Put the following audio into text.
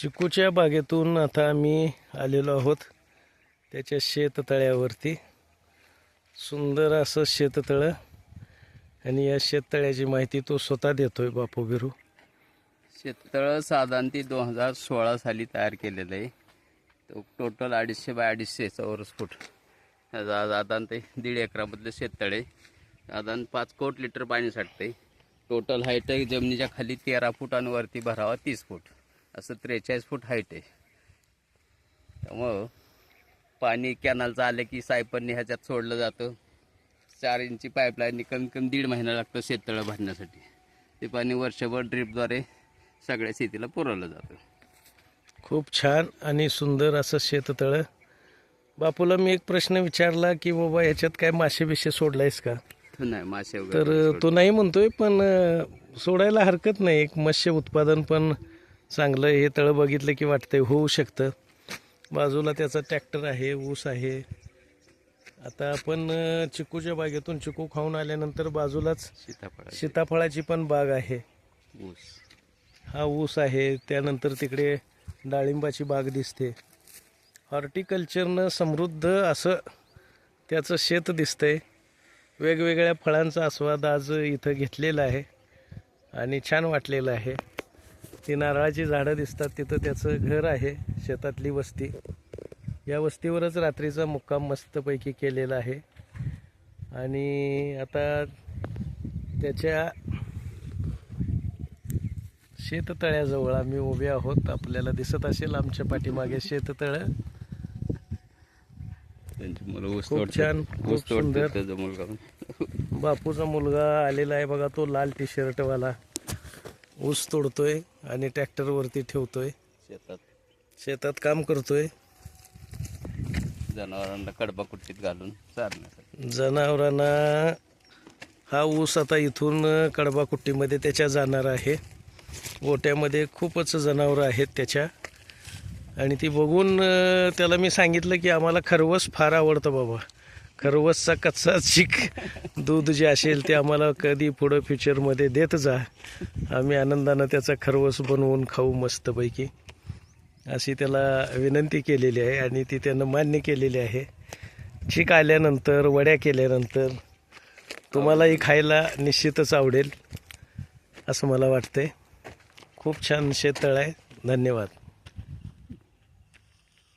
चिकूच्या बागेतून आता आम्ही आलेलो आहोत त्याच्या शेततळ्यावरती. सुंदर असं शेततळं आणि या शेततळ्याची माहिती तो स्वतः देतोय बापू बिरू. शेततळं साधारण ते 2016 साली तयार केलेलं आहे. तो टोटल 250 बाय 250 चौरस फूट. साधारण ते 1.5 एकरामधलं शेततळे. साधारण 5 कोट लिटर पाणी साठते. टोटल हाईट आहे जमिनीच्या खाली 13 फूट आणि वरती भरावा 30 फूट, असं 43 फूट हाईट आहे. त्यामुळं पाणी कॅनलचं आलं की सायपनने ह्याच्यात सोडलं जातं. 4 इंची पाईपलाईननी कमीत कमी 1.5 महिना लागतो शेततळं भरण्यासाठी. ते पाणी वर्षभर ड्रीपद्वारे सगळ्या शेतीला पुरवलं जातं. खूप छान आणि सुंदर असं शेततळं. बापूला मी एक प्रश्न विचारला की बाबा याच्यात काय मासे बिशे सोडलायस का, नाही मासे तर वगैरे तो नाही म्हणतोय, पण सोडायला हरकत नाही. एक मत्स्य उत्पादन पण चांगलं हे तळं बघितलं की वाटतंय होऊ शकतं. बाजूला त्याचा ट्रॅक्टर आहे, ऊस आहे. आता आपण चिकूच्या बागेतून चिकू खाऊन आल्यानंतर बाजूलाच सीताफळाची पण बाग आहे. ऊस, हा ऊस आहे. त्यानंतर तिकडे डाळिंबाची बाग दिसते. हॉर्टिकल्चरनं समृद्ध असं त्याचं शेत दिसतंय. वेगवेगळ्या फळांचा आस्वाद आज इथं घेतलेला आहे आणि छान वाटलेलं आहे. ती नारळाची झाडं दिसतात, तिथं त्याचं घर आहे, शेतातली वस्ती. या वस्तीवरच रात्रीचा मुक्काम मस्तपैकी केलेला आहे. आणि आता त्याच्या शेततळ्याजवळ आम्ही उभे आहोत. आपल्याला दिसत असेल आमच्या पाठीमागे शेततळं. खूप छान, खूप सुंदर. बापूचा मुलगा आलेला आहे बघा, तो लाल टी शर्टवाला ऊस तोडतोय आणि ट्रॅक्टरवरती ठेवतोय. शेतात काम करतोय. जनावरांना कडबा कुट्टीत घालून चारण्यासाठी. जनावरांना हा ऊस आता इथून कडबा कुट्टीमध्ये त्याच्या जाणार आहे. गोट्यामध्ये खूपच जनावरं आहेत त्याच्या. आणि ती बघून त्याला मी सांगितलं की आम्हाला खरवस फार आवडतं बाबा. खरवसचा कच्चा चिक दूध जे असेल ते आम्हाला कधी पुढं फ्युचरमध्ये देत जा. आम्ही आनंदानं त्याचा खरवस बनवून खाऊ मस्तपैकी, अशी त्याला विनंती केलेली आहे आणि ती त्यानं मान्य केलेली आहे. चिक आल्यानंतर, वड्या केल्यानंतर तुम्हालाही खायला निश्चितच आवडेल असं मला वाटतंय. खूप छान शेततळ आहे. धन्यवाद.